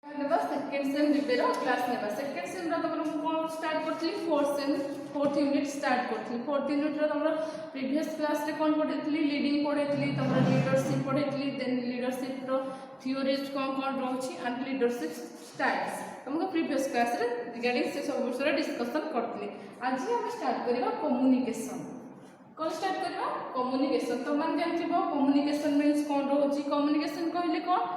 Second sem repair class नेबा second sem रा तमरो कोन स्टार्ट करथली fourth sem fourth unit start करथली फोर्थ यूनिट रा तमरो प्रीवियस क्लास रे कोन पढेथली लीडिंग पढेथली तमरो लीडरशिप पढेथली देन लीडरशिप रो थ्योरीज कोन रहउची एंड लीडरशिप स्टाइल्स तुमको प्रीवियस क्लास रे रिगार्डिंग से सब विषय डिस्कशन करथली आज हम स्टार्ट करबा कम्युनिकेशन कौन स्टार्ट करबा कम्युनिकेशन तो मन जानथिबो कम्युनिकेशन मींस कोन रहउची कम्युनिकेशन कहले कोन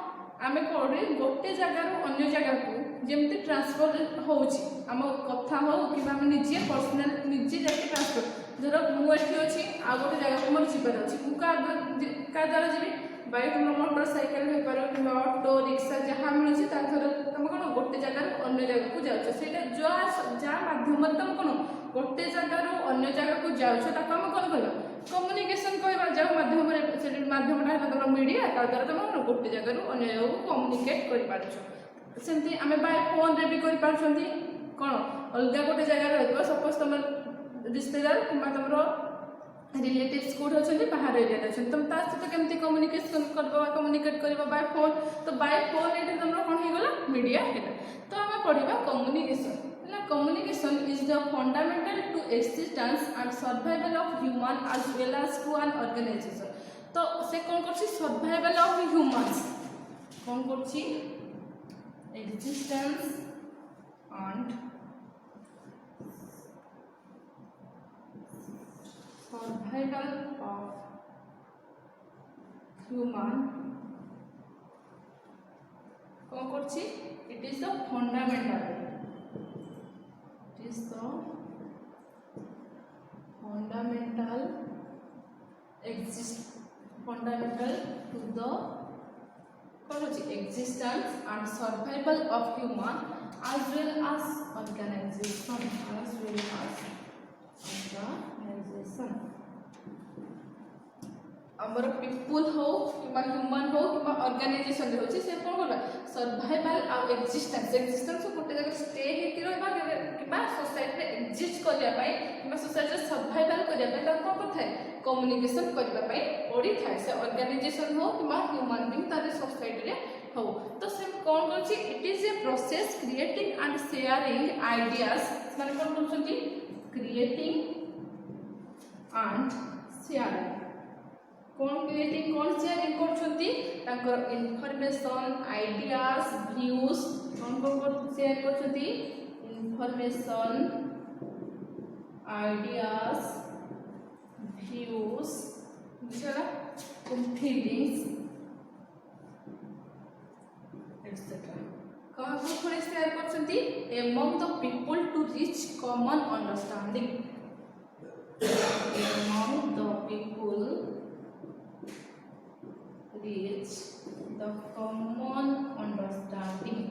आमे कोडे गोटे जगह रु अन्य जगह को जेमती ट्रांसफर होउची आम कथा हो कि आम निजे पर्सनल निजे जाके ट्रांसफर धर मु एठी अछि आ गोटे जगह को मोर जीवन अछि मु का द्वारा जीवी बाइक मोटरसाइकिल हो पारो कि ऑटो रिक्शा जहां मिलुची ता थर तुम कोन गोटे जगह रु अन्य जगह को जाउछ सेटा जो जा माध्यम तुम कोन गोटे जगह रु अन्य जगह को जाउछ ता हम कोन कहबा कम्युनिकेशन कहबा जो माध्यम रे से माध्यमटा है तुम मीडिया ता द्वारा तुम गोटे जगह रु अन्य जगह को कम्युनिकेट करि पारछ सेमती आमे बाय फोन रे भी करि पारछंती कोन अलगा गोटे जगह रे रहबो सपोज तुम रिश्तेदार किबा तुमरो रिलेटिव्स कोड होछंती बाहर एरिया रे छन तुम ता सहित केमती कम्युनिकेशन करबो कम्युनिकेट करबो बाय फोन तो बाय फोन एटे तुमरो कोन हे गेला मीडिया हेला तो हमें पढिबा कम्युनिकेशन ना communication is the fundamental to existence and survival of human as well as to an organisation तो से कोन करछि सर्वाइवल ऑफ ह्यूमंस कोन करछि existence and survival of human कौन करछि it is the fundamental fundamental to the existence and survival of human as well as organization हमर people हो कि ह्यूमन हो कि ऑर्गेनाइजेशन रे होची से कोन करबा सर्वाइवल आ एक्जिस्टेंस गोटे जगह स्टे हेति रहबा कि सोसाइटी रे एग्जिस्ट करिया पई कि सोसाइटी रे सर्वाइवल करिया पई त कोन करथाय कम्युनिकेशन करिया पई पड़ी थाय से ऑर्गेनाइजेशन हो कि ह्यूमन बीइंग तारे सोसाइटी रे हो तो से कोन करछि it is a process creating and sharing ideas माने कोन करछंती क्रिएटिंग एंड शेयरिंग कौन क्रिएटिंग कौन शेयरिंग करछंती ताकर इनफॉरमेशन आइडियाज व्यूज कौन कौन शेयर करछंती इनफॉरमेशन आइडियाज व्यूज बुझला फीलिंग्स एटसेट्रा कौन कौन share करछंती among the people to reach common understanding among the people reach the common understanding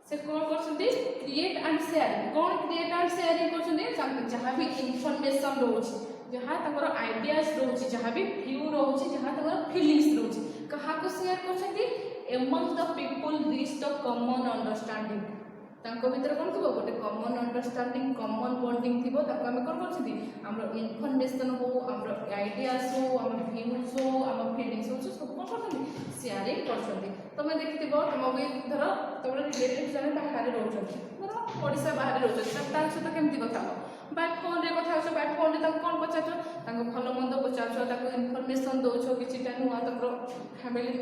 से कौन करछंती क्रिएट एंड शेयर कौन क्रिएट एंड शेयरिंग करछंती जहां भी इंफॉर्मेशन रहउची जहां तकर आइडियाज रहउची जहां भी व्यू रहउची जहां तकर फीलिंग्स रहउची कहा को share करछंती among the people reach the common understanding तांको भीतर कोन थबो गोटे कॉमन अंडरस्टैंडिंग कॉमन बॉन्डिंग थिबो ताको हम कोन करछथि हमर इन्फॉर्मेशन हो हमर आइडियाज हो हमर व्यूज हो हमर फीलिंग्स हो सब कोन करछथि शेयरिंग करछथि तमे देखिथिबो तम भी धर तमर रिलेटिव जने बाहर रहउछथि धर ओडिसा बाहर रहउछथि त तार सहित केमति कथा हो बाय फोन रे कथा हो बाय फोन रे ताको कोन पचाछ ताको भलो मंद पचाछ ताको इन्फॉर्मेशन दोछो किछिटा नुवा तमरो फैमिली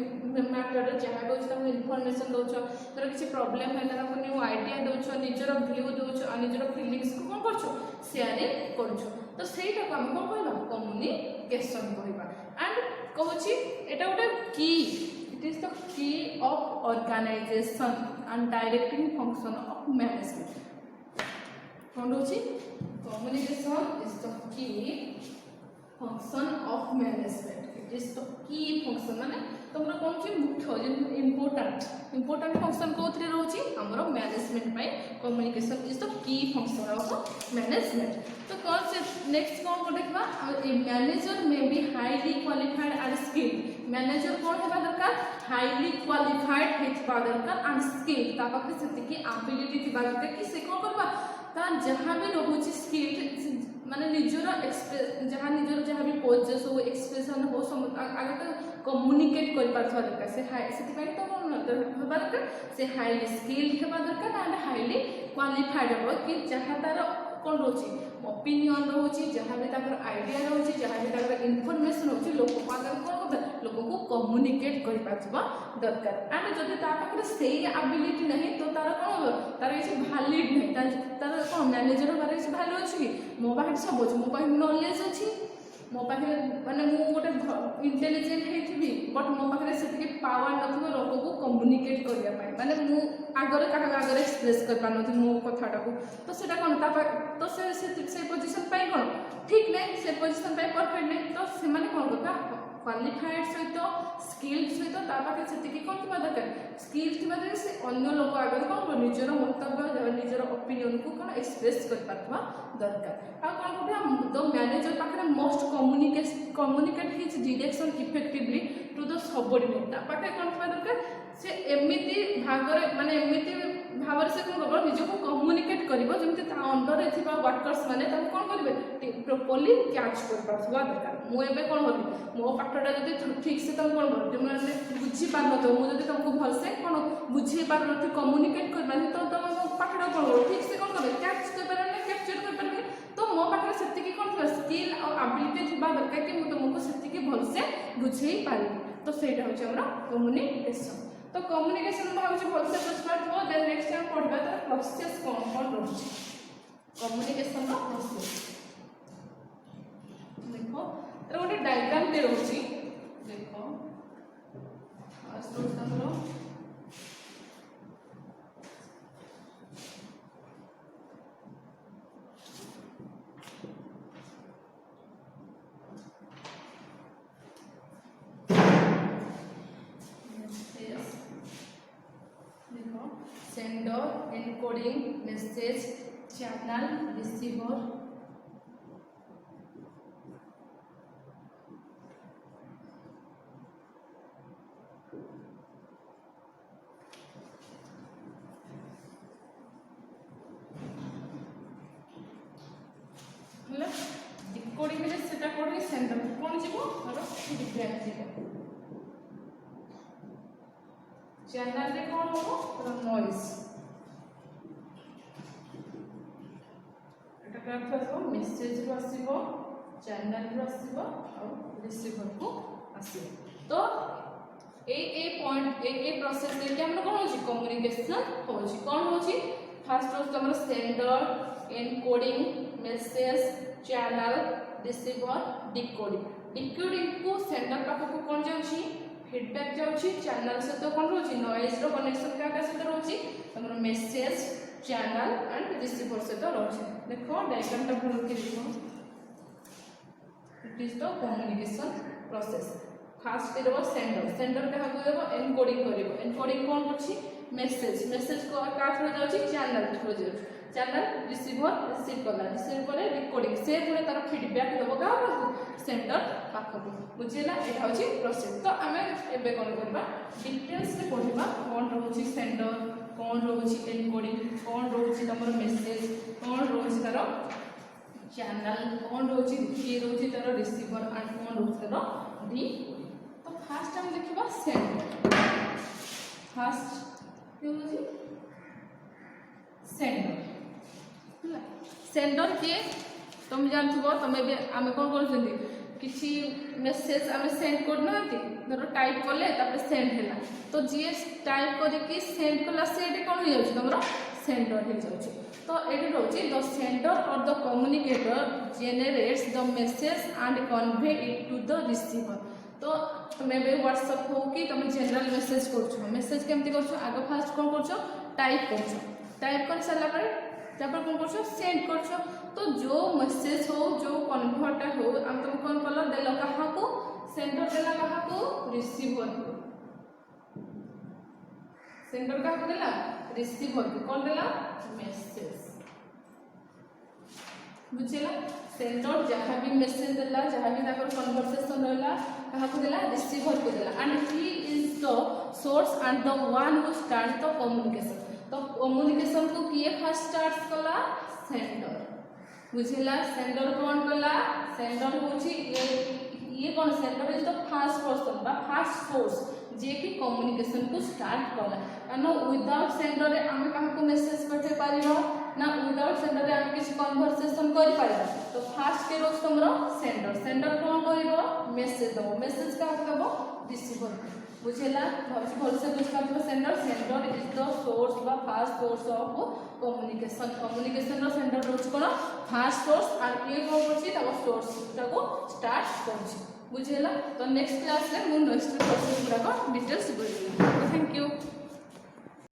मैटर जहां होछ ताको इन्फॉर्मेशन दोछो तर किछि प्रॉब्लम है ताको न्यू आइडिया दोछो निजर व्यू दोछो आ निजर फीलिंग्स को कोन करछो शेयरिंग करछो तो सेटा को हम कोन कहबा कम्युनिकेशन कहबा एंड कहूची एटा गोटे की it is the key of organisation and directing function of management कौन होची communication is the key function of management it is the key function माने तुमरा कोन छी मुख्य जे इंपोर्टेंट फंक्शन कोथरे रहउची हमरो मैनेजमेंट पय communication is the key function of management तो कौन से नेक्स्ट कौन को देखबा a manager may be highly qualified and skilled manager कौन हेबा दरकार हाईली क्वालिफाइड हेबा दरकार एंड स्किल्ड ता पाखे सेति की एबिलिटी थिबा दरकार कि से कोन करबा ता जहां भी रहउची स्किल्ड माने निजर एक्सप्रेस जहाँ निजर जहाँ भी पोजेस हो एक्सप्रेशन हो आगे तो कम्युनिकेट कर पारथवा दरकार से हाई से तो होगा दरकार से हाईली स्किल्ड होगा दरकार एंड हाईली क्वालिफाइड हो कि जहाँ तार कौन रोचे ओपिनियन रोचे जहाँ भी ताकर आइडिया रोचे जहाँ भी ताकर इनफॉरमेशन रोचे लोक आगे कौन कर लोक को कम्युनिकेट कर पारथवा दरकार एंड जदि ता पाखरे सेही एबिलिटी नहीं तो तार कौन हो तार किसी वैलिड नहीं तार कौन मैनेजर होबार किसी वैल्यू अछि कि मो पाखे सब अच्छे मो पाखे नॉलेज अच्छी मो पाखे माने मु गोटे इंटेलिजेंट हेथिबी बट मो पाखे से पावर नथिबो लोक को कम्युनिकेट करिया पाए माने मु आगरे काहा आगरे एक्सप्रेस कर पानथि मो कथाटा को तो सेटा कोन ता तो से पोजीशन पाई कोन ठीक नहीं से पोजीशन पाई परफेक्ट नहीं तो से माने कोन करता क्वालिफाइड सहित स्किल्ड सहित ता पाखे सेतिकी कोन थिबा दरकार स्किल थिबा दरकार से अन्य लोक आगे कोन निजर मंतव्य निजर ओपिनियन को कोन एक्सप्रेस कर पाथवा दरकार आ कोन कोठा द मैनेजर पाखे most communicate his direction effectively to the subordinate ता पाखे कोन थिबा दरकार से एमिति भागरे माने एमिति भावर से कोन करबो निज को कम्युनिकेट करबो जेमति ता अंडर रे थिबा वर्कर्स माने ता कोन करबे प्रॉपर्ली कैच कर पाथवा दरकार मु एबे कोन होबी मो पाठटा जदि ठीक से तुम कोन करबो माने बुझी पार न तो मु जदि तुमको भल से कोन बुझी पार न कम्युनिकेट कर माने तो तुम पाठटा कोन करबो ठीक से कोन करबे कैच कर पारने कैप्चर कर पारने तो मो पाखरे सेतिकी कोन थिबा स्किल और एबिलिटी थिबा दरकार कि मु तुमको सेतिकी भल से बुझेई पारि तो सेटा होचे हमरा कम्युनिकेशन तो कम्युनिकेशन भावुचे भल से बुझपार हो देन नेक्स्ट टाइम पढबा तो प्रोसेस कोन कोन रहउचे कम्युनिकेशन रो प्रोसेस देखो तर गोटे डायग्राम ते रहउची देखो फर्स्ट रोज हमरो sender encoding message channel receiver मतलब डिकोडिंग में सेटा कोड सेंटर कोन जीवो और फीडबैक जीवो चैनल रे कोन हो तर नॉइज एटा का अर्थ हो मेसेज रो आसीबो चैनल रो आसीबो और रिसीवर को आसीबो तो ए पॉइंट ए प्रोसेस रे हम कोन होची कम्युनिकेशन होची कोन होची फर्स्ट हो हमर sender encoding message channel receiver decoding decoding को सेंडर पाख को कोन जाउची फीडबैक जाउची चैनल से तो कोन रोची नॉइज रो कनेक्शन का से तो रोची हमर मेसेज चैनल एंड रिसीवर से तो रोची देखो डायग्राम टा भूल के देखो it is the communication process first is sender sender का को एनकोडिंग करिवो एनकोडिंग कोन होची मेसेज मेसेज को का थ्रू जाउची चैनल थ्रू जाउची चैनल रिसीवर रिसीव करला रिसीव करे रिकॉर्डिंग से पुरे तार फीडबैक देबो का सेंटर पाखबो बुझिला एटा होची प्रोसेस तो हमें एबे कोन करबा डिटेल्स रे पढिबा कोन रहउची सेंडर कोन रहउची एनकोडिंग कोन रहउची तमर मेसेज कोन रहउची तार चैनल कोन रहउची के रहउची तार रिसीवर एंड कोन रहउची तार डिकोडिंग तो फर्स्ट हम देखिबा सेंडर फर्स्ट के होची सेंडर सेंडर के तुम जानथबो तमे भी आमे कोन करछंती किछि मेसेज आमे सेंड करनाती धरो टाइप करले तापर सेंड हैला तो जे टाइप करे कि सेंड करला सेडी कोन हो जाउछ तमरो सेंडर हो जाउछ तो एडी रहउची द सेंडर और the communicator generates the message and convey it to the receiver तो तमे बे व्हाट्सएप हो कि तमे जनरल मेसेज करछो मेसेज केमति करछो आगो फास्ट कोन करछो टाइप करछो टाइप कर सारा पर तापर कोन करछो सेंड करछो तो जो मैसेज हो जो कन्वर्ट हो हम तुम कोन कल देलो कहा को सेंडर देला कहा को रिसीवर को सेंडर का को देला रिसीवर को कोन देला मैसेज बुझिला सेंडर जहां भी मैसेज देला जहां भी ताकर कन्वर्सेशन रहला कहा को देला रिसीवर को देला and he is the source and the one who start the communication तो कम्युनिकेशन को किए फर्स्ट स्टार्ट कला सेंडर बुझेला सेंडर कौन कला सेंडर होची ये कौन sender is the fast person बा फास्ट सोर्स जे कि कम्युनिकेशन को स्टार्ट कला कानो विदाउट सेंडर रे हम काहा को मैसेज पठे पारिबो ना विदाउट सेंडर रे हम किसी कन्वर्सेशन करि पारिबो तो फास्ट के रोज तमरो सेंडर सेंडर कौन करिवो मैसेज दो मैसेज का कहबो रिसीवर बुझेला भाबी भल से बुझ पाबो sender sender is the source बा फास्ट सोर्स ऑफ कम्युनिकेशन रो सेंडर रोज कोन फास्ट सोर्स और ये को होची तब सोर्स को स्टार्ट करछि बुझेला तो नेक्स्ट क्लास रे मु नेक्स्ट प्रोसेस गुडा को डिटेल्स बुझेला थैंक यू।